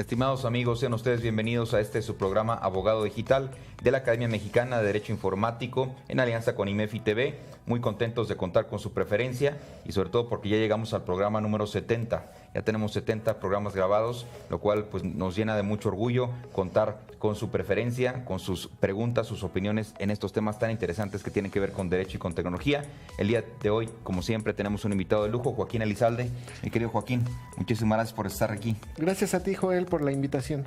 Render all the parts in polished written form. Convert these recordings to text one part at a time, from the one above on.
Estimados amigos, sean ustedes bienvenidos a su programa Abogado Digital de la Academia Mexicana de Derecho Informático en alianza con IMEFI TV. Muy contentos de contar con su preferencia y sobre todo porque ya llegamos al programa número 70. Ya tenemos 70 programas grabados, lo cual pues nos llena de mucho orgullo contar con su preferencia, con sus preguntas, sus opiniones en estos temas tan interesantes que tienen que ver con derecho y con tecnología. El día de hoy, como siempre, tenemos un invitado de lujo, Joaquín Elizalde. Mi querido Joaquín, muchísimas gracias por estar aquí. Gracias a ti, Joel, por la invitación.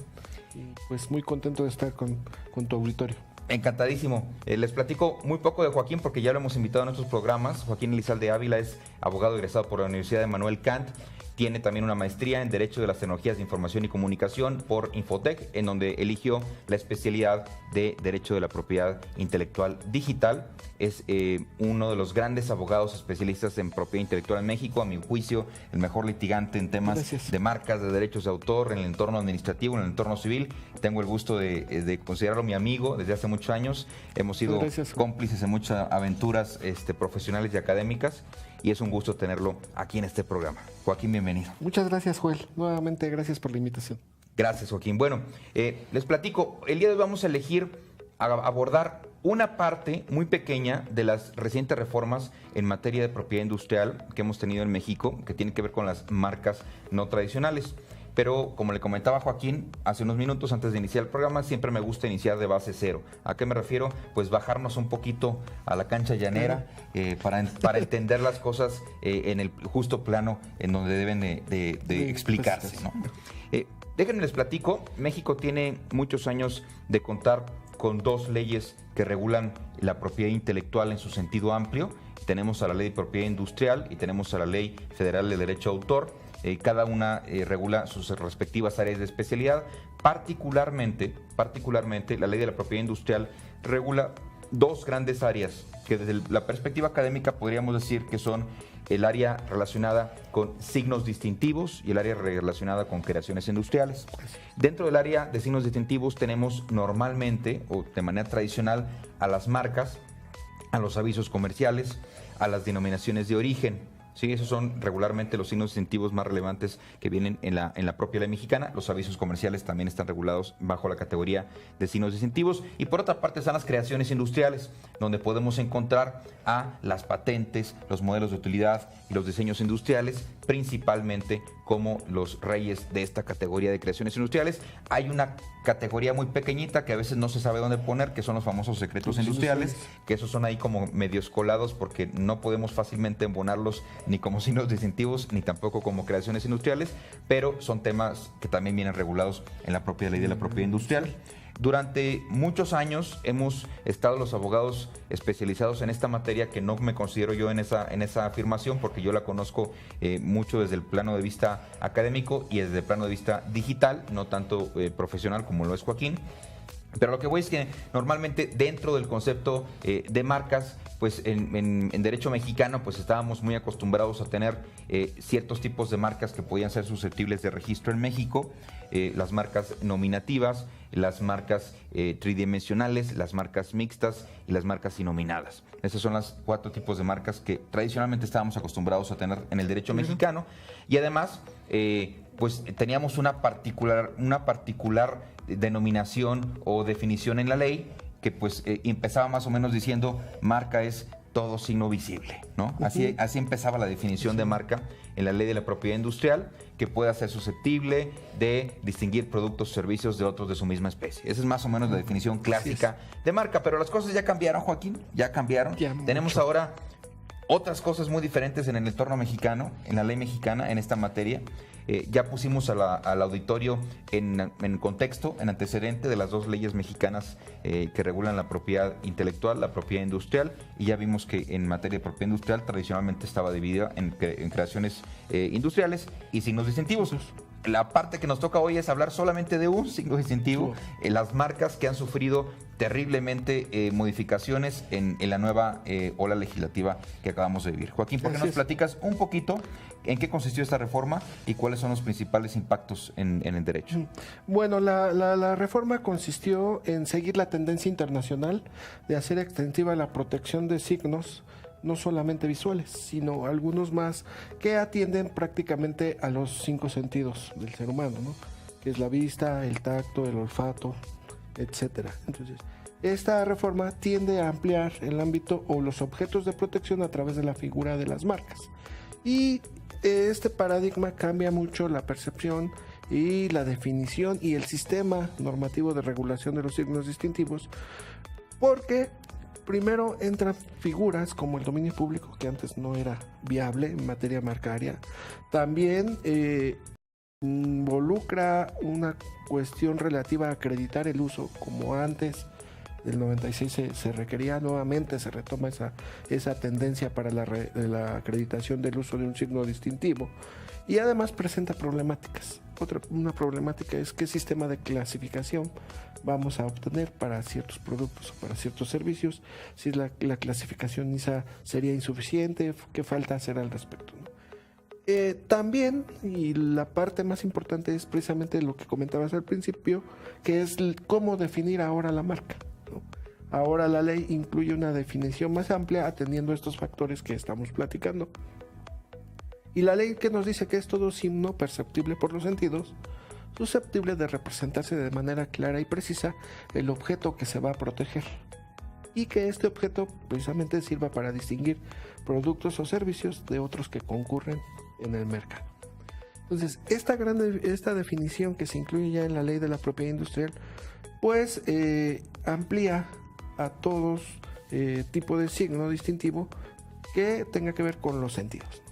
Y pues muy contento de estar con tu auditorio. Encantadísimo. Les platico muy poco de Joaquín porque ya lo hemos invitado en nuestros programas. Joaquín Elizalde Ávila es abogado egresado por la Universidad de Manuel Kant. Tiene también una maestría en Derecho de las Tecnologías de Información y Comunicación por Infotec, en donde eligió la especialidad de Derecho de la Propiedad Intelectual Digital. Es uno de los grandes abogados especialistas en propiedad intelectual en México, a mi juicio, el mejor litigante en temas de marcas, de derechos de autor, en el entorno administrativo, en el entorno civil. Tengo el gusto de considerarlo mi amigo desde hace muchos años. Hemos sido cómplices en muchas aventuras profesionales y académicas. Y es un gusto tenerlo aquí en este programa. Joaquín, bienvenido. Muchas gracias, Joel. Nuevamente, gracias por la invitación. Gracias, Joaquín. Bueno, les platico. El día de hoy vamos a abordar una parte muy pequeña de las recientes reformas en materia de propiedad industrial que hemos tenido en México, que tiene que ver con las marcas no tradicionales. Pero, como le comentaba Joaquín hace unos minutos antes de iniciar el programa, siempre me gusta iniciar de base cero. ¿A qué me refiero? Pues bajarnos un poquito a la cancha llanera para entender las cosas en el justo plano en donde deben de explicarse, ¿no? Déjenme les platico. México tiene muchos años de contar con dos leyes que regulan la propiedad intelectual en su sentido amplio. Tenemos a la Ley de Propiedad Industrial y tenemos a la Ley Federal de Derecho de Autor. Cada una regula sus respectivas áreas de especialidad. Particularmente, la Ley de la Propiedad Industrial regula dos grandes áreas que desde la perspectiva académica podríamos decir que son el área relacionada con signos distintivos y el área relacionada con creaciones industriales. Dentro del área de signos distintivos tenemos normalmente o de manera tradicional a las marcas, a los avisos comerciales, a las denominaciones de origen. Sí, esos son regularmente los signos distintivos más relevantes que vienen en la propia ley mexicana. Los avisos comerciales también están regulados bajo la categoría de signos distintivos. Y por otra parte están las creaciones industriales, donde podemos encontrar a las patentes, los modelos de utilidad y los diseños industriales, principalmente como los reyes de esta categoría de creaciones industriales. Hay una categoría muy pequeñita que a veces no se sabe dónde poner, que son los famosos secretos industriales, que esos son ahí como medios colados porque no podemos fácilmente embonarlos ni como signos distintivos ni tampoco como creaciones industriales, pero son temas que también vienen regulados en la propia ley de la propiedad industrial. Durante muchos años hemos estado los abogados especializados en esta materia, que no me considero yo en esa afirmación porque yo la conozco mucho desde el plano de vista académico y desde el plano de vista digital, no tanto profesional como lo es Joaquín. Pero lo que voy es que normalmente dentro del concepto de marcas, pues en derecho mexicano pues estábamos muy acostumbrados a tener ciertos tipos de marcas que podían ser susceptibles de registro en México, las marcas nominativas, las marcas tridimensionales, las marcas mixtas y las marcas innominadas. Esos son los cuatro tipos de marcas que tradicionalmente estábamos acostumbrados a tener en el derecho mexicano y además pues teníamos una particular denominación o definición en la ley que pues empezaba más o menos diciendo marca es todo signo visible, ¿no? Así empezaba la definición de marca en la Ley de la Propiedad Industrial, que pueda ser susceptible de distinguir productos o servicios de otros de su misma especie. Esa es más o menos la definición clásica de marca, pero las cosas ya cambiaron, Joaquín, ya cambiaron. Tenemos ahora otras cosas muy diferentes en el entorno mexicano, en la ley mexicana, en esta materia. Ya pusimos al auditorio en contexto, en antecedente de las dos leyes mexicanas que regulan la propiedad intelectual, la propiedad industrial, y ya vimos que en materia de propiedad industrial tradicionalmente estaba dividida en creaciones industriales y signos distintivos. La parte que nos toca hoy es hablar solamente de un signo distintivo, las marcas que han sufrido terriblemente modificaciones en la nueva ola legislativa que acabamos de vivir. Joaquín, ¿por qué nos platicas un poquito en qué consistió esta reforma y cuáles son los principales impactos en el derecho? Bueno, la reforma consistió en seguir la tendencia internacional de hacer extensiva la protección de signos no solamente visuales, sino algunos más que atienden prácticamente a los 5 sentidos del ser humano, ¿no? que es la vista, el tacto, el olfato, etcétera. Entonces, esta reforma tiende a ampliar el ámbito o los objetos de protección a través de la figura de las marcas. Y este paradigma cambia mucho la percepción y la definición y el sistema normativo de regulación de los signos distintivos, porque primero entran figuras como el dominio público, que antes no era viable en materia marcaria. También involucra una cuestión relativa a acreditar el uso, como antes del 96 se requería. Nuevamente se retoma esa tendencia para la acreditación del uso de un signo distintivo, y además presenta problemáticas. Una problemática es qué sistema de clasificación vamos a obtener para ciertos productos o para ciertos servicios, si la clasificación ISA sería insuficiente, qué falta hacer al respecto, ¿no? También, y la parte más importante es precisamente lo que comentabas al principio, que es cómo definir ahora la marca, ¿no? Ahora la ley incluye una definición más amplia atendiendo estos factores que estamos platicando. Y la ley que nos dice que es todo signo perceptible por los sentidos, susceptible de representarse de manera clara y precisa el objeto que se va a proteger, y que este objeto precisamente sirva para distinguir productos o servicios de otros que concurren en el mercado. Entonces, esta definición que se incluye ya en la ley de la propiedad industrial, pues amplía a todos tipo de signo distintivo que tenga que ver con los sentidos.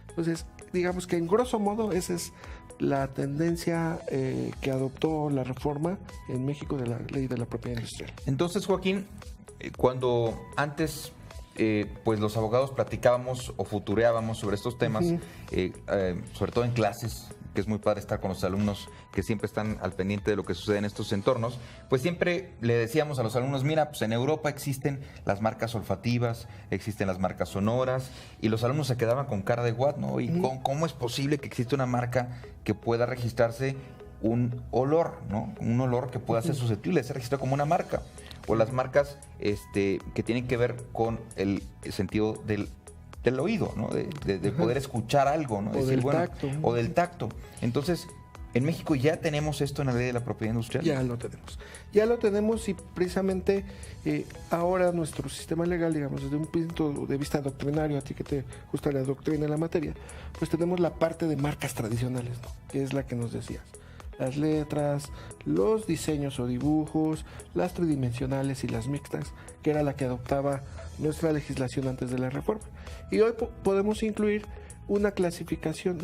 Entonces, digamos que en grosso modo esa es la tendencia que adoptó la reforma en México de la ley de la propiedad industrial. Entonces, Joaquín, cuando antes pues los abogados platicábamos o futureábamos sobre estos temas, sobre todo en clases, que es muy padre estar con los alumnos que siempre están al pendiente de lo que sucede en estos entornos, pues siempre le decíamos a los alumnos, mira, pues en Europa existen las marcas olfativas, existen las marcas sonoras, y los alumnos se quedaban con cara de what, ¿no? ¿Y cómo es posible que exista una marca que pueda registrarse un olor, ¿no? Un olor que pueda ser susceptible de ser registrado como una marca? O las marcas que tienen que ver con el sentido del oído, ¿no? De poder escuchar algo, ¿no? O del tacto. O del tacto. Entonces, en México ya tenemos esto en la ley de la propiedad industrial. Ya lo tenemos, y precisamente ahora nuestro sistema legal, digamos, desde un punto de vista doctrinario, a ti que te gusta la doctrina en la materia, pues tenemos la parte de marcas tradicionales, ¿no? Que es la que nos decías. Las letras, los diseños o dibujos, las tridimensionales y las mixtas, que era la que adoptaba nuestra legislación antes de la reforma. Y hoy podemos incluir una clasificación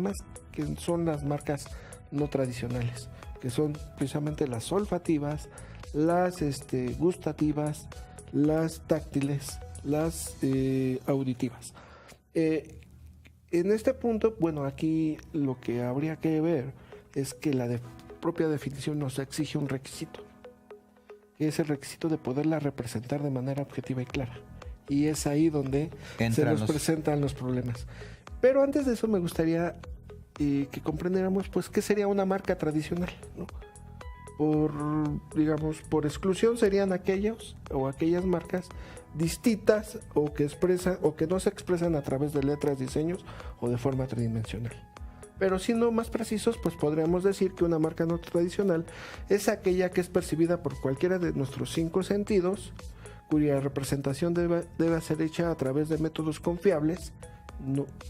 más, que son las marcas no tradicionales, que son precisamente las olfativas, las gustativas, las táctiles, las auditivas. En este punto, bueno, aquí lo que habría que ver es que la propia definición nos exige un requisito, que es el requisito de poderla representar de manera objetiva y clara. Y es ahí donde se nos presentan los problemas. Pero antes de eso me gustaría que comprendiéramos, pues, qué sería una marca tradicional, ¿no? Por exclusión serían aquellas marcas distintas o que no se expresan a través de letras, diseños o de forma tridimensional. Pero siendo más precisos, pues podríamos decir que una marca no tradicional es aquella que es percibida por cualquiera de nuestros 5 sentidos, cuya representación debe ser hecha a través de métodos confiables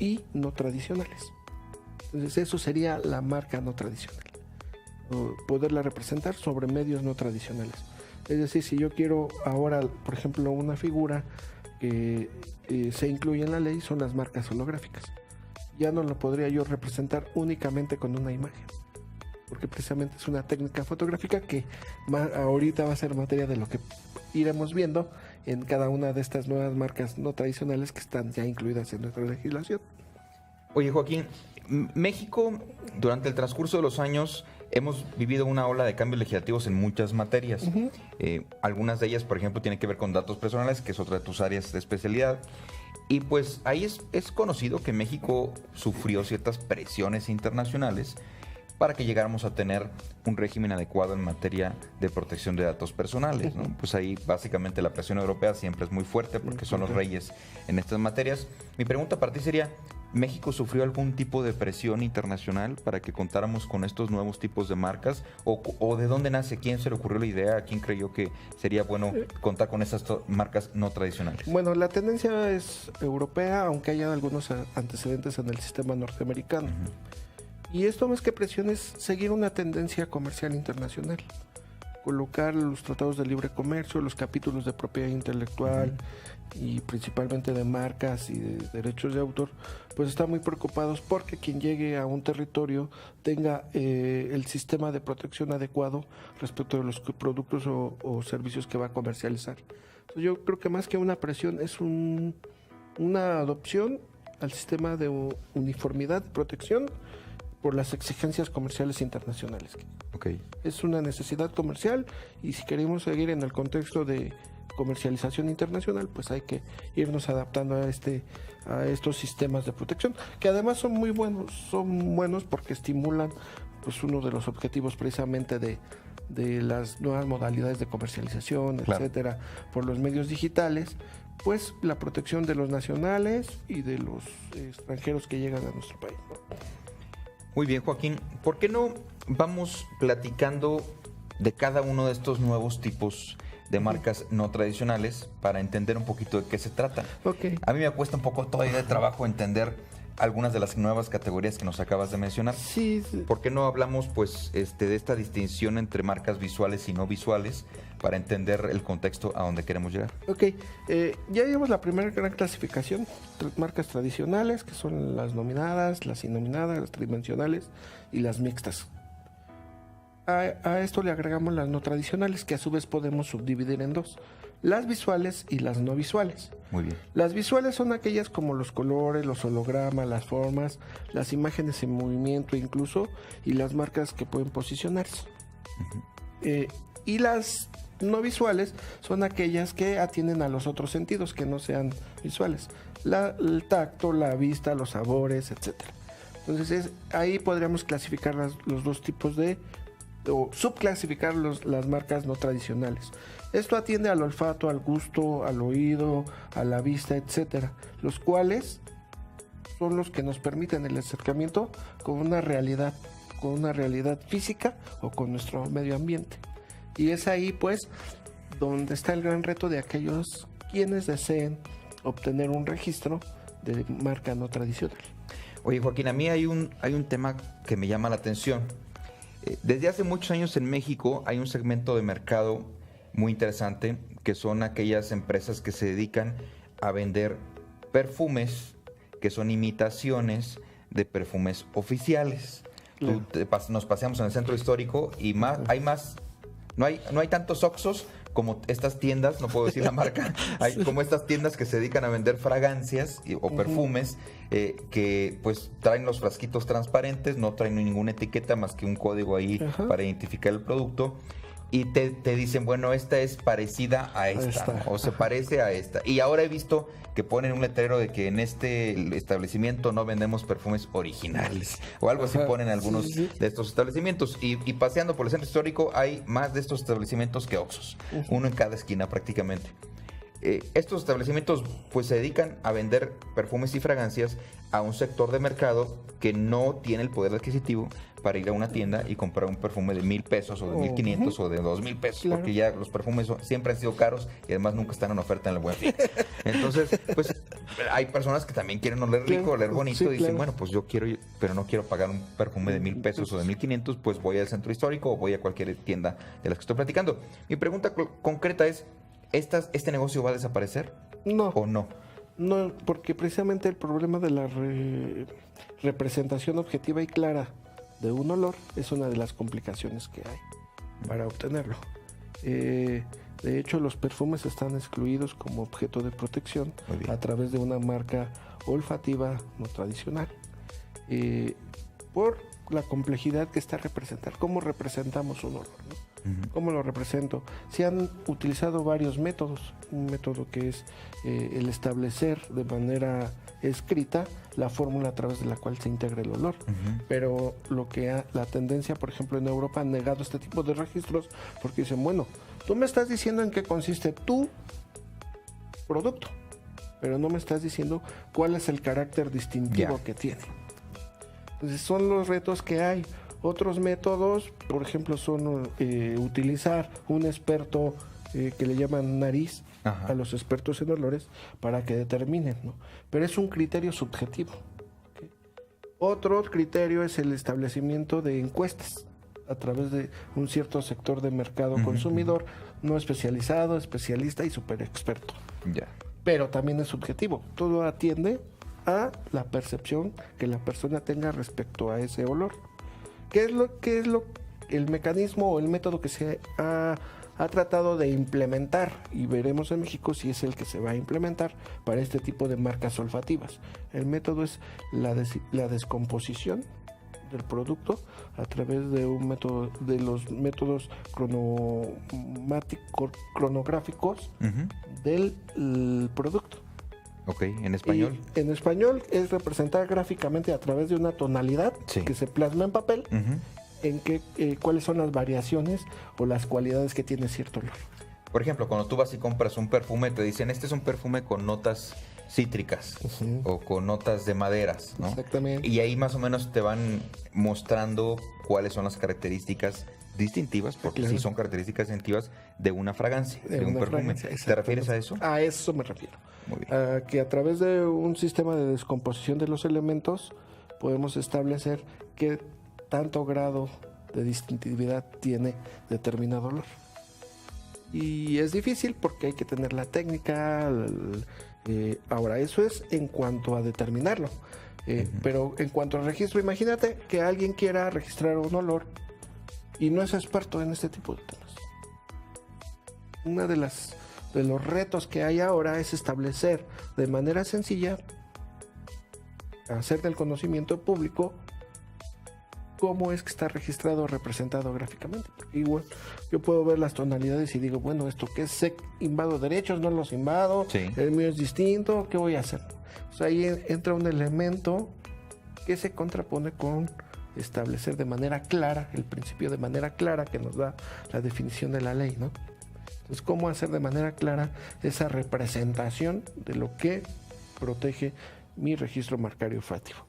y no tradicionales. Entonces eso sería la marca no tradicional, poderla representar sobre medios no tradicionales. Es decir, si yo quiero ahora, por ejemplo, una figura que se incluye en la ley, son las marcas holográficas. Ya no lo podría yo representar únicamente con una imagen, porque precisamente es una técnica fotográfica que ahorita va a ser materia de lo que iremos viendo en cada una de estas nuevas marcas no tradicionales que están ya incluidas en nuestra legislación. Oye, Joaquín, México, durante el transcurso de los años, hemos vivido una ola de cambios legislativos en muchas materias. Algunas de ellas, por ejemplo, tienen que ver con datos personales, que es otra de tus áreas de especialidad. Y pues ahí es conocido que México sufrió ciertas presiones internacionales para que llegáramos a tener un régimen adecuado en materia de protección de datos personales, ¿no? Pues ahí básicamente la presión europea siempre es muy fuerte porque son los reyes en estas materias. Mi pregunta para ti sería, ¿México sufrió algún tipo de presión internacional para que contáramos con estos nuevos tipos de marcas? ¿O de dónde nace? ¿Quién se le ocurrió la idea? ¿Quién creyó que sería bueno contar con esas marcas no tradicionales? Bueno, la tendencia es europea, aunque haya algunos antecedentes en el sistema norteamericano. Y esto más que presión es seguir una tendencia comercial internacional. Colocar los tratados de libre comercio, los capítulos de propiedad intelectual y principalmente de marcas y de derechos de autor, pues están muy preocupados porque quien llegue a un territorio tenga el sistema de protección adecuado respecto de los productos o servicios que va a comercializar. Entonces, yo creo que más que una presión es una adopción al sistema de uniformidad de protección por las exigencias comerciales internacionales. Okay. Es una necesidad comercial y si queremos seguir en el contexto de comercialización internacional, pues hay que irnos adaptando a estos sistemas de protección, que además son muy buenos, porque estimulan pues uno de los objetivos precisamente de las nuevas modalidades de comercialización, claro, etcétera, por los medios digitales, pues la protección de los nacionales y de los extranjeros que llegan a nuestro país, ¿no? Muy bien, Joaquín. ¿Por qué no vamos platicando de cada uno de estos nuevos tipos de marcas no tradicionales para entender un poquito de qué se trata? Okay. A mí me cuesta un poco todavía de trabajo entender algunas de las nuevas categorías que nos acabas de mencionar. Sí. ¿Por qué no hablamos pues de esta distinción entre marcas visuales y no visuales para entender el contexto a donde queremos llegar? Ok, ya llevamos la primera gran clasificación, marcas tradicionales, que son las nominadas, las innominadas, las tridimensionales y las mixtas. A esto le agregamos las no tradicionales, que a su vez podemos subdividir en dos: las visuales y las no visuales. Muy bien. Las visuales son aquellas como los colores, los hologramas, las formas, las imágenes en movimiento incluso, y las marcas que pueden posicionarse. Y las no visuales son aquellas que atienden a los otros sentidos que no sean visuales: el tacto, la vista, los sabores, etc. Entonces ahí podríamos clasificar los dos tipos o subclasificar las marcas no tradicionales. Esto atiende al olfato, al gusto, al oído, a la vista, etcétera, los cuales son los que nos permiten el acercamiento con una realidad física o con nuestro medio ambiente. Y es ahí pues donde está el gran reto de aquellos quienes deseen obtener un registro de marca no tradicional. Oye, Joaquín, a mí hay un tema que me llama la atención. Desde hace muchos años en México hay un segmento de mercado muy interesante, que son aquellas empresas que se dedican a vender perfumes que son imitaciones de perfumes oficiales. Claro. Nos paseamos en el centro histórico y no hay tantos Oxxos como estas tiendas, no puedo decir la marca, hay como estas tiendas que se dedican a vender fragancias o perfumes que pues traen los frasquitos transparentes, no traen ninguna etiqueta más que un código ahí para identificar el producto. Y te dicen, bueno, esta es parecida a esta, ¿no? O se parece a esta. Y ahora he visto que ponen un letrero de que en este establecimiento no vendemos perfumes originales. O algo así ponen algunos de estos establecimientos. Y paseando por el centro histórico hay más de estos establecimientos que Oxxos. Uno en cada esquina prácticamente. Estos establecimientos pues se dedican a vender perfumes y fragancias a un sector de mercado que no tiene el poder adquisitivo para ir a una tienda y comprar un perfume de 1,000 pesos o de 1,500 o de 2,000 pesos, claro, porque ya los perfumes siempre han sido caros y además nunca están en oferta en el Buen Fin. Entonces, pues hay personas que también quieren oler rico, oler bonito, y dicen, bueno, pues yo quiero, pero no quiero pagar un perfume de 1,000 pesos o de 1,500, pues voy al centro histórico o voy a cualquier tienda de las que estoy platicando. Mi pregunta concreta es, ¿este negocio va a desaparecer? No. ¿O no? No, porque precisamente el problema de la representación objetiva y clara de un olor es una de las complicaciones que hay para obtenerlo. De hecho, los perfumes están excluidos como objeto de protección a través de una marca olfativa no tradicional, por la complejidad que está representar. ¿Cómo representamos un olor, ¿no? ¿Cómo lo represento? Se han utilizado varios métodos. Un método que es el establecer de manera escrita la fórmula a través de la cual se integra el olor. Pero la tendencia, por ejemplo, en Europa han negado este tipo de registros porque dicen, bueno, tú me estás diciendo en qué consiste tu producto, pero no me estás diciendo cuál es el carácter distintivo que tiene. Entonces son los retos que hay. Otros métodos, por ejemplo, son utilizar un experto que le llaman nariz a los expertos en olores para que determinen, ¿no? Pero es un criterio subjetivo. ¿Okay? Otro criterio es el establecimiento de encuestas a través de un cierto sector de mercado consumidor, no especializado, especialista y super experto. Pero también es subjetivo. Todo atiende a la percepción que la persona tenga respecto a ese olor. ¿Qué es el mecanismo o el método que se ha tratado de implementar? Y veremos en México si es el que se va a implementar para este tipo de marcas olfativas. El método es la descomposición del producto a través de un método, de los métodos cronográficos del producto. Ok, ¿en español? Y en español es representar gráficamente a través de una tonalidad que se plasma en papel en cuáles son las variaciones o las cualidades que tiene cierto olor. Por ejemplo, cuando tú vas y compras un perfume, te dicen, este es un perfume con notas cítricas o con notas de maderas, ¿no? Exactamente. Y ahí más o menos te van mostrando cuáles son las características distintivas, porque sí son características distintivas de una fragancia, de un perfume. ¿Te refieres a eso? A eso me refiero. Muy bien. A que a través de un sistema de descomposición de los elementos podemos establecer qué tanto grado de distintividad tiene determinado olor. Y es difícil porque hay que tener la técnica. Ahora, eso es en cuanto a determinarlo. Pero en cuanto al registro, imagínate que alguien quiera registrar un olor y no es experto en este tipo de temas. Una de los retos que hay ahora es establecer de manera sencilla, hacer del conocimiento público cómo es que está registrado o representado gráficamente. Porque igual yo puedo ver las tonalidades y digo, bueno, ¿esto qué es? ¿Invado derechos? ¿No los invado? ¿El mío es distinto? ¿Qué voy a hacer? O sea, ahí entra un elemento que se contrapone con establecer de manera clara, el principio de manera clara que nos da la definición de la ley, ¿no? Entonces, ¿cómo hacer de manera clara esa representación de lo que protege mi registro marcario olfativo?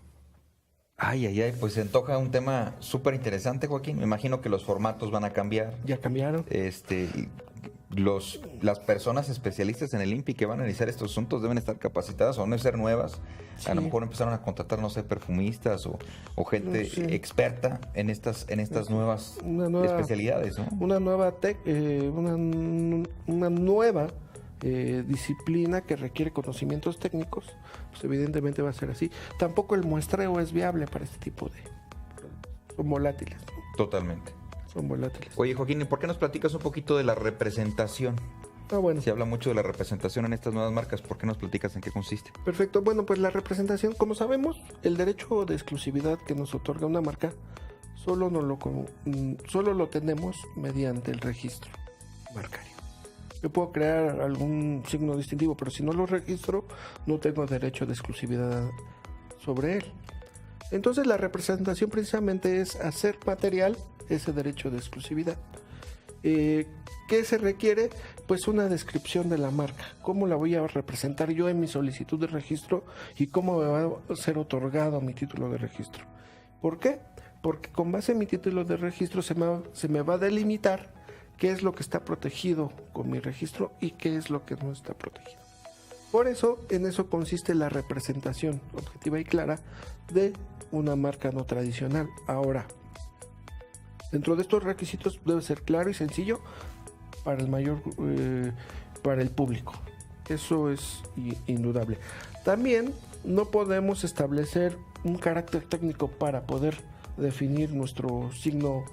Ay, pues se antoja un tema súper interesante, Joaquín. Me imagino que los formatos van a cambiar. Ya cambiaron. Las personas especialistas en el INPI que van a analizar estos asuntos deben estar capacitadas o no ser nuevas. Sí. A lo mejor empezaron a contratar, no sé, perfumistas o gente experta en estas nuevas especialidades, ¿no? Una nueva disciplina que requiere conocimientos técnicos, pues evidentemente va a ser así. Tampoco el muestreo es viable para este tipo de productos. Son volátiles, ¿no? Totalmente. Son volátiles. Oye, Joaquín, ¿por qué nos platicas un poquito de la representación? Bueno. Se habla mucho de la representación en estas nuevas marcas. ¿Por qué nos platicas en qué consiste? Perfecto. Bueno, pues la representación, como sabemos, el derecho de exclusividad que nos otorga una marca solo lo tenemos mediante el registro marcario. Yo puedo crear algún signo distintivo, pero si no lo registro, no tengo derecho de exclusividad sobre él. Entonces la representación precisamente es hacer material ese derecho de exclusividad. ¿Qué se requiere? Pues una descripción de la marca. ¿Cómo la voy a representar yo en mi solicitud de registro y cómo me va a ser otorgado mi título de registro? ¿Por qué? Porque con base en mi título de registro se me va a delimitar qué es lo que está protegido con mi registro y qué es lo que no está protegido. Por eso, en eso consiste la representación objetiva y clara de una marca no tradicional. Ahora, dentro de estos requisitos debe ser claro y sencillo para para el público. Eso es indudable. También no podemos establecer un carácter técnico para poder definir nuestro signo,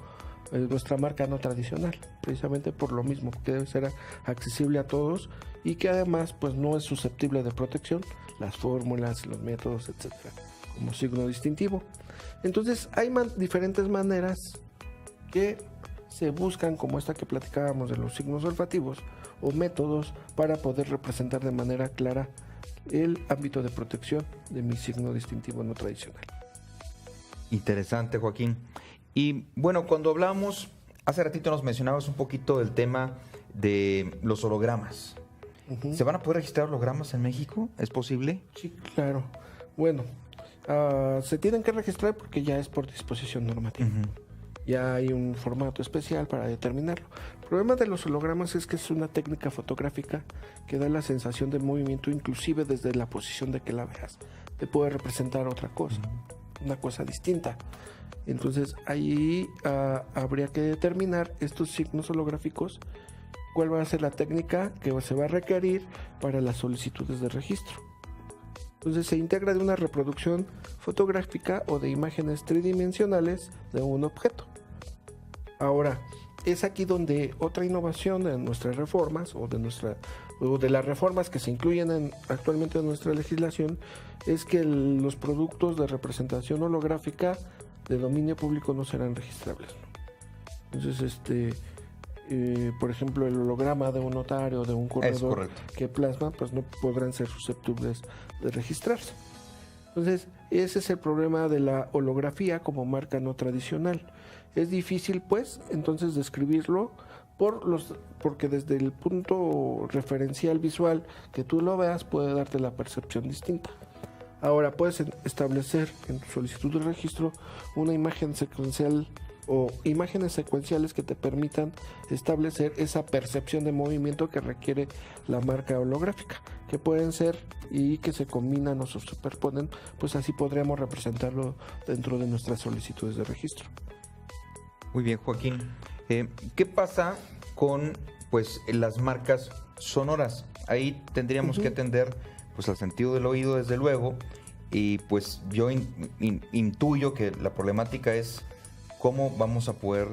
nuestra marca no tradicional, precisamente por lo mismo, que debe ser accesible a todos y que además pues no es susceptible de protección, las fórmulas, los métodos, etcétera, como signo distintivo. Entonces hay diferentes maneras que se buscan, como esta que platicábamos de los signos olfativos, o métodos para poder representar de manera clara el ámbito de protección de mi signo distintivo no tradicional. Interesante, Joaquín. Y bueno, cuando hablamos, hace ratito nos mencionabas un poquito del tema de los hologramas. Ujú. ¿Se van a poder registrar hologramas en México? ¿Es posible? Sí, claro. Bueno, se tienen que registrar porque ya es por disposición normativa. Ya hay un formato especial para determinarlo. El problema de los hologramas es que es una técnica fotográfica que da la sensación de movimiento inclusive desde la posición de que la veas. Te puede representar otra cosa, una cosa distinta. Entonces ahí habría que determinar estos signos holográficos, cuál va a ser la técnica que se va a requerir para las solicitudes de registro. Entonces se integra de una reproducción fotográfica o de imágenes tridimensionales de un objeto. Ahora, es aquí donde otra innovación de nuestras reformas o de las reformas que se incluyen actualmente en nuestra legislación es que los productos de representación holográfica de dominio público no serán registrables, ¿no? Entonces, por ejemplo, el holograma de un notario, de un corredor que plasma, pues no podrán ser susceptibles de registrarse. Entonces, ese es el problema de la holografía como marca no tradicional. Es difícil, pues, entonces describirlo porque desde el punto referencial visual que tú lo veas puede darte la percepción distinta. Ahora puedes establecer en tu solicitud de registro una imagen secuencial o imágenes secuenciales que te permitan establecer esa percepción de movimiento que requiere la marca holográfica, que pueden ser y que se combinan o se superponen, pues así podríamos representarlo dentro de nuestras solicitudes de registro. Muy bien, Joaquín. ¿Qué pasa con pues las marcas sonoras? Ahí tendríamos que atender pues al sentido del oído, desde luego, y pues yo intuyo que la problemática es cómo vamos a poder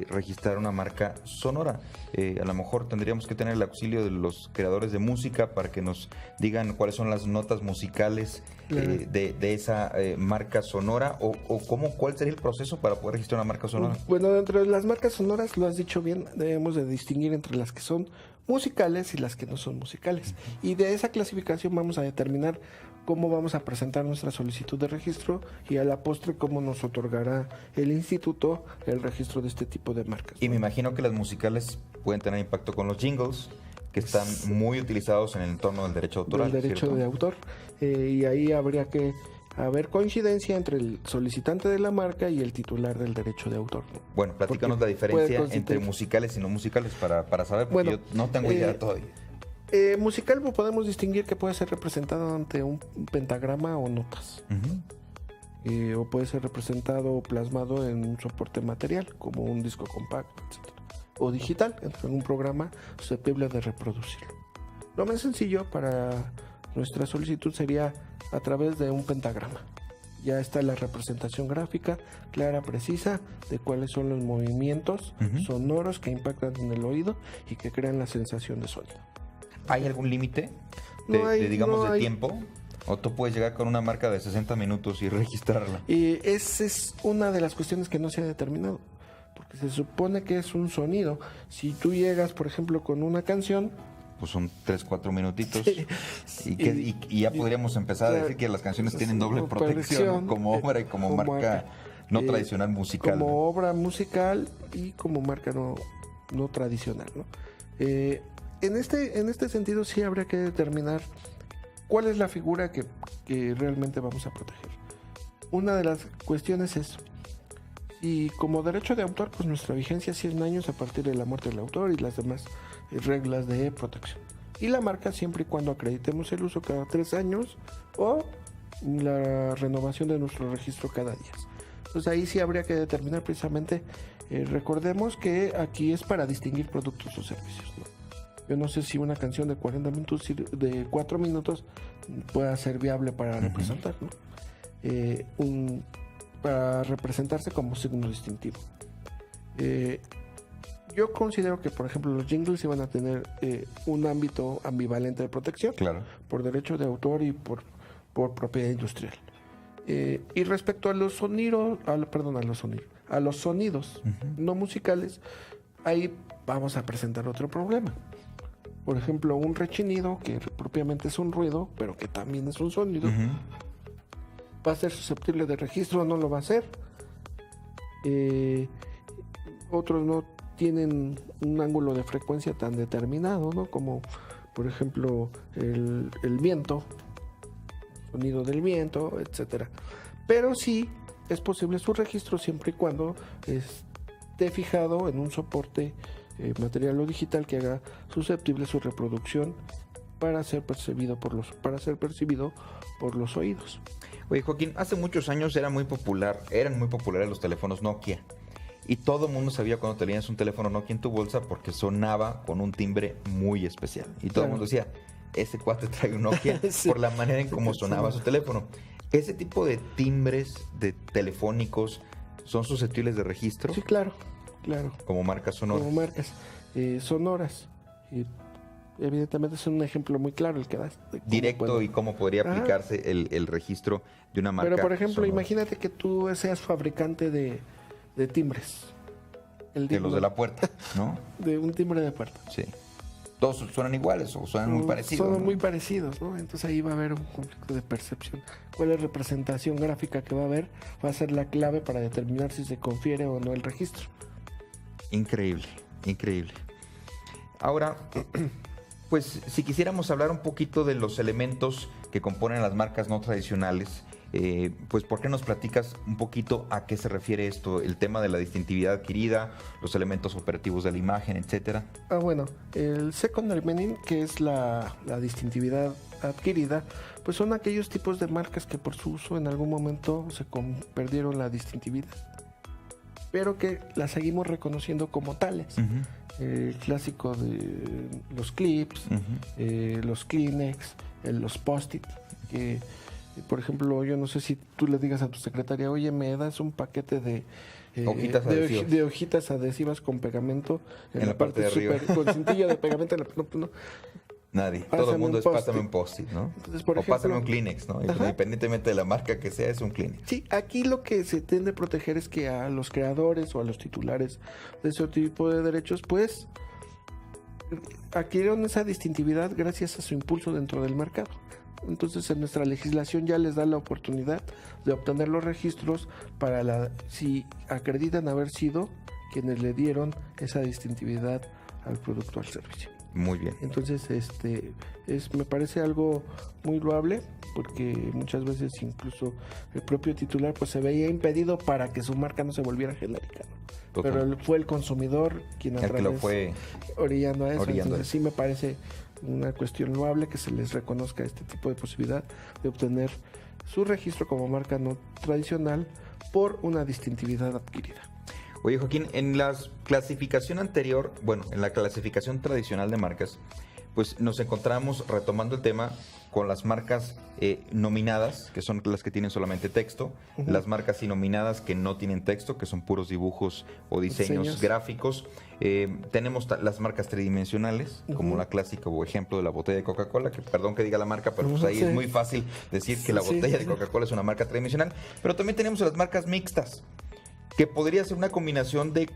registrar una marca sonora. A lo mejor tendríamos que tener el auxilio de los creadores de música para que nos digan cuáles son las notas musicales de esa marca sonora o cuál sería el proceso para poder registrar una marca sonora. Bueno, dentro de las marcas sonoras, lo has dicho bien, debemos de distinguir entre las que son musicales y las que no son musicales. Y de esa clasificación vamos a determinar cómo vamos a presentar nuestra solicitud de registro y a la postre cómo nos otorgará el instituto el registro de este tipo de marcas. Y me imagino que las musicales pueden tener impacto con los jingles, que están muy utilizados en el entorno del derecho autoral. Del derecho de autor. Y ahí habría que haber coincidencia entre el solicitante de la marca y el titular del derecho de autor, ¿no? Bueno, platícanos la diferencia entre musicales y no musicales para saber, porque yo no tengo idea todavía. Musical podemos distinguir que puede ser representado ante un pentagrama o notas. O puede ser representado o plasmado en un soporte material, como un disco compacto, etc. O digital, en un programa susceptible de reproducirlo. Lo más sencillo para nuestra solicitud sería a través de un pentagrama. Ya está la representación gráfica clara, precisa, de cuáles son los movimientos sonoros que impactan en el oído y que crean la sensación de sonido. ¿Hay algún límite de tiempo? ¿O tú puedes llegar con una marca de 60 minutos y registrarla? Esa es una de las cuestiones que no se ha determinado, porque se supone que es un sonido. Si tú llegas, por ejemplo, con una canción, pues son 3-4 minutitos. Y ya podríamos empezar a decir que las canciones tienen doble protección como obra y como marca no tradicional musical. Como obra musical y como marca no tradicional, ¿no? En este sentido sí habría que determinar cuál es la figura que realmente vamos a proteger. Una de las cuestiones es, y como derecho de autor, pues nuestra vigencia es 100 años a partir de la muerte del autor y las demás reglas de protección. Y la marca siempre y cuando acreditemos el uso cada 3 años o la renovación de nuestro registro cada 10. Entonces ahí sí habría que determinar precisamente, recordemos que aquí es para distinguir productos o servicios, ¿no? Yo no sé si una canción de 40 minutos, de 4 minutos, pueda ser viable para representar, ¿no? Para representarse como signo distintivo. Yo considero que, por ejemplo, los jingles iban a tener un ámbito ambivalente de protección, claro, por derecho de autor y por propiedad industrial. Y respecto a los sonidos, a los sonidos no musicales, ahí vamos a presentar otro problema. Por ejemplo, un rechinido, que propiamente es un ruido, pero que también es un sonido, va a ser susceptible de registro o no lo va a ser. Otros no tienen un ángulo de frecuencia tan determinado, ¿no? Como por ejemplo, el viento, sonido del viento, etcétera. Pero sí es posible su registro siempre y cuando esté fijado en un soporte material o digital que haga susceptible su reproducción para ser percibido por los oídos. Oye, Joaquín, hace muchos años eran muy populares los teléfonos Nokia. Y todo el mundo sabía cuando tenías un teléfono Nokia en tu bolsa porque sonaba con un timbre muy especial. Y todo el mundo decía, ese cuate trae un Nokia sí, por la manera en cómo sonaba su teléfono. ¿Ese tipo de timbres de telefónicos son susceptibles de registro? Sí, claro. Como marcas sonoras. Como marcas sonoras. Evidentemente es un ejemplo muy claro el que das. Directo y cómo podría aplicarse el registro de una marca. Pero por ejemplo, sonora. Imagínate que tú seas fabricante de timbres. De los de la puerta, ¿no? De un timbre de puerta. Sí. Todos suenan iguales o suenan muy parecidos. Son muy parecidos, ¿no? Entonces ahí va a haber un conflicto de percepción. ¿Cuál es la representación gráfica que va a haber? Va a ser la clave para determinar si se confiere o no el registro. Increíble. Ahora, pues si quisiéramos hablar un poquito de los elementos que componen las marcas no tradicionales, pues ¿por qué nos platicas un poquito a qué se refiere esto? El tema de la distintividad adquirida, los elementos operativos de la imagen, etcétera. Bueno, el secondary meaning, que es la distintividad adquirida, pues son aquellos tipos de marcas que por su uso en algún momento perdieron la distintividad, pero que las seguimos reconociendo como tales. El clásico de los clips, los Kleenex, los Post-it, que por ejemplo, yo no sé si tú le digas a tu secretaria, oye, me das un paquete de hojitas adhesivas con pegamento en la parte de arriba, con cintilla de pegamento. No. Nadie, todo el mundo es pásame un Post-it, ¿no? Entonces, por o ejemplo, pásame un Kleenex, ¿no? Independientemente de la marca que sea, es un Kleenex. Sí, aquí lo que se tiende a proteger es que a los creadores o a los titulares de ese tipo de derechos, pues, adquirieron esa distintividad gracias a su impulso dentro del mercado. Entonces en nuestra legislación ya les da la oportunidad de obtener los registros para si acreditan haber sido quienes le dieron esa distintividad al producto o al servicio. Muy bien. Entonces me parece algo muy loable, porque muchas veces incluso el propio titular pues se veía impedido para que su marca no se volviera genérica, ¿no? Pero fue el consumidor quien el que lo fue orillando a eso. Entonces sí me parece una cuestión loable que se les reconozca este tipo de posibilidad de obtener su registro como marca no tradicional por una distintividad adquirida. Oye, Joaquín, en la clasificación anterior, en la clasificación tradicional de marcas, pues nos encontramos, retomando el tema, con las marcas nominadas, que son las que tienen solamente texto, las marcas inominadas que no tienen texto, que son puros dibujos o diseños gráficos. Tenemos las marcas tridimensionales, como la clásica o ejemplo de la botella de Coca-Cola, que perdón que diga la marca, pero pues ahí es muy fácil decir que la botella de Coca-Cola es una marca tridimensional. Pero también tenemos las marcas mixtas, que podría ser una combinación de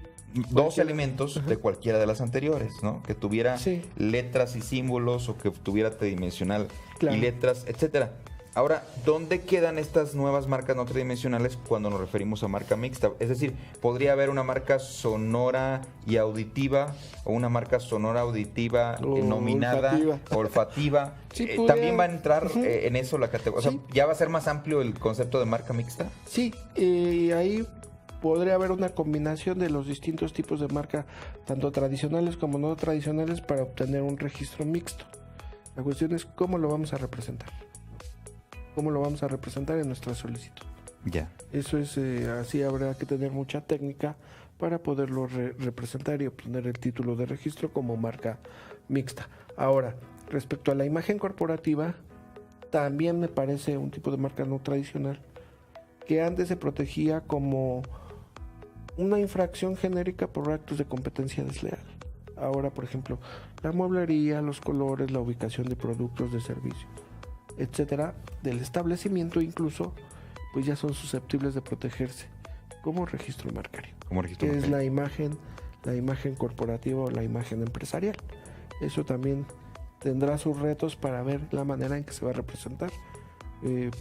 dos elementos de cualquiera de las anteriores, ¿no? Que tuviera letras y símbolos o que tuviera tridimensional y letras, etcétera. Ahora, ¿dónde quedan estas nuevas marcas no tridimensionales cuando nos referimos a marca mixta? Es decir, ¿podría haber una marca sonora y auditiva o una marca sonora auditiva nominada, olfativa? Sí, ¿También va a entrar en eso la categoría? O sea, ¿ya va a ser más amplio el concepto de marca mixta? Sí, ahí podría haber una combinación de los distintos tipos de marca, tanto tradicionales como no tradicionales, para obtener un registro mixto. La cuestión es cómo lo vamos a representar. ¿Cómo lo vamos a representar en nuestra solicitud? Ya. Eso es, así habrá que tener mucha técnica para poderlo representar y obtener el título de registro como marca mixta. Ahora, respecto a la imagen corporativa, también me parece un tipo de marca no tradicional que antes se protegía como una infracción genérica por actos de competencia desleal. Ahora, por ejemplo, la mueblería, los colores, la ubicación de productos, de servicio, etcétera, del establecimiento incluso, pues ya son susceptibles de protegerse como registro marcario. Que es la imagen corporativa o la imagen empresarial. Eso también tendrá sus retos para ver la manera en que se va a representar.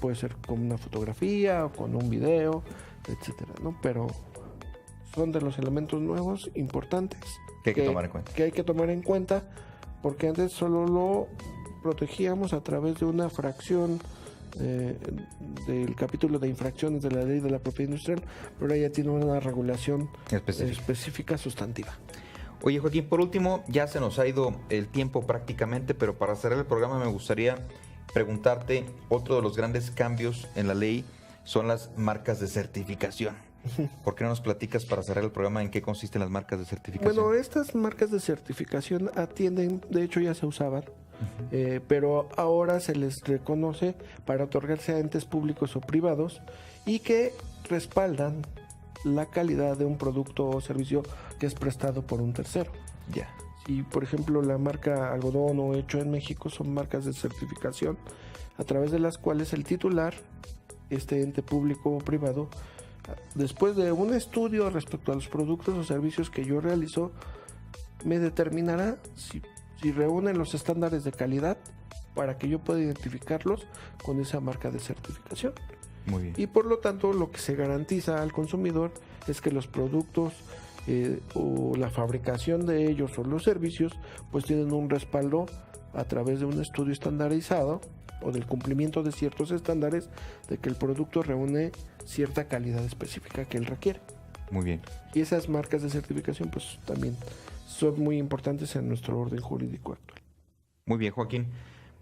Puede ser con una fotografía o con un video, etcétera, ¿no? Pero son de los elementos nuevos importantes que hay que tomar en cuenta. Que hay que tomar en cuenta porque antes solo lo protegíamos a través de una fracción del capítulo de infracciones de la ley de la propiedad industrial, pero ahora ya tiene una regulación específica sustantiva. Oye, Joaquín, por último, ya se nos ha ido el tiempo prácticamente, pero para cerrar el programa me gustaría preguntarte, otro de los grandes cambios en la ley son las marcas de certificación. ¿Por qué no nos platicas para cerrar el programa en qué consisten las marcas de certificación? Bueno, estas marcas de certificación atienden, de hecho ya se usaban, pero ahora se les reconoce para otorgarse a entes públicos o privados y que respaldan la calidad de un producto o servicio que es prestado por un tercero. Ya. Si, por ejemplo, la marca algodón o hecho en México son marcas de certificación a través de las cuales el titular, este ente público o privado, después de un estudio respecto a los productos o servicios que yo realizo, me determinará si reúnen los estándares de calidad para que yo pueda identificarlos con esa marca de certificación. Muy bien. Y por lo tanto, lo que se garantiza al consumidor es que los productos o la fabricación de ellos o los servicios pues tienen un respaldo a través de un estudio estandarizado o del cumplimiento de ciertos estándares de que el producto reúne cierta calidad específica que él requiere. Muy bien. Y esas marcas de certificación pues también son muy importantes en nuestro orden jurídico actual. Muy bien, Joaquín.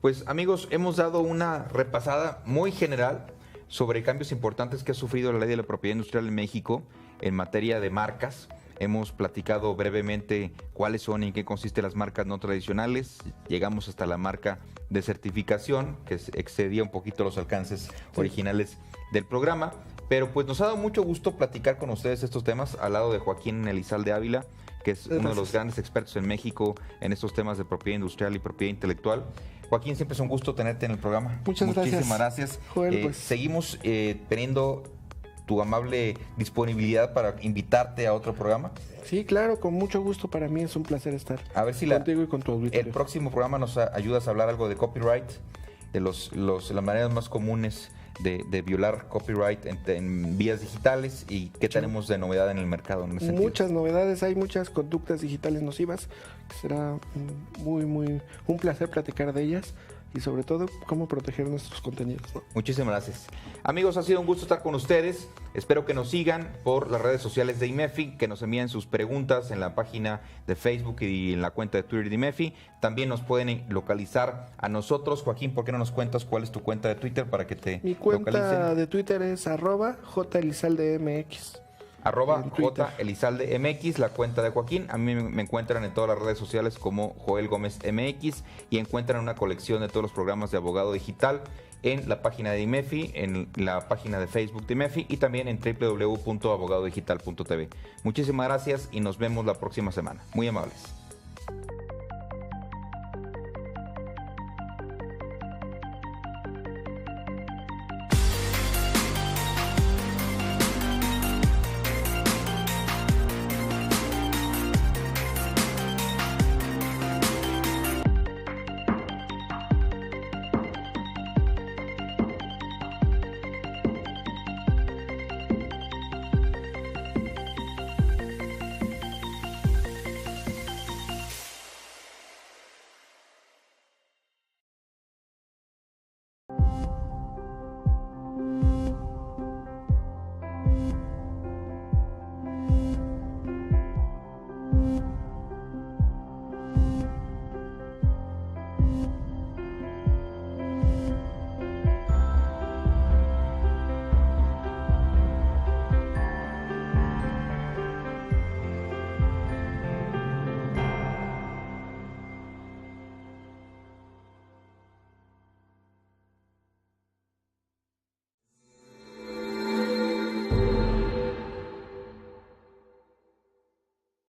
Pues amigos, hemos dado una repasada muy general sobre cambios importantes que ha sufrido la ley de la propiedad industrial en México en materia de marcas. Hemos platicado brevemente cuáles son y en qué consisten las marcas no tradicionales. Llegamos hasta la marca de certificación, que excedía un poquito los alcances originales del programa. Pero pues nos ha dado mucho gusto platicar con ustedes estos temas al lado de Joaquín Elizalde Ávila, que es uno de los grandes expertos en México en estos temas de propiedad industrial y propiedad intelectual. Joaquín, siempre es un gusto tenerte en el programa. Muchísimas gracias. Joel, pues. Seguimos teniendo tu amable disponibilidad para invitarte a otro programa. Sí, claro, con mucho gusto. Para mí es un placer estar a ver si contigo y con tu auditorio. El próximo programa nos ayudas a hablar algo de copyright, de las maneras más comunes de violar copyright en vías digitales y qué tenemos de novedad en el mercado en ese sentido. Muchas novedades, hay muchas conductas digitales nocivas. Será un placer platicar de ellas y sobre todo cómo proteger nuestros contenidos, ¿no? Muchísimas gracias. Amigos, ha sido un gusto estar con ustedes. Espero que nos sigan por las redes sociales de IMEFI, que nos envíen sus preguntas en la página de Facebook y en la cuenta de Twitter de IMEFI. También nos pueden localizar a nosotros. Joaquín, ¿por qué no nos cuentas cuál es tu cuenta de Twitter para que te Mi cuenta localicen? de Twitter es @JElizaldeMX. @JElizaldeMX, la cuenta de Joaquín. A mí me encuentran en todas las redes sociales como Joel Gómez MX y encuentran una colección de todos los programas de Abogado Digital en la página de IMEFI, en la página de Facebook de IMEFI y también en www.abogadodigital.tv. Muchísimas gracias y nos vemos la próxima semana. Muy amables.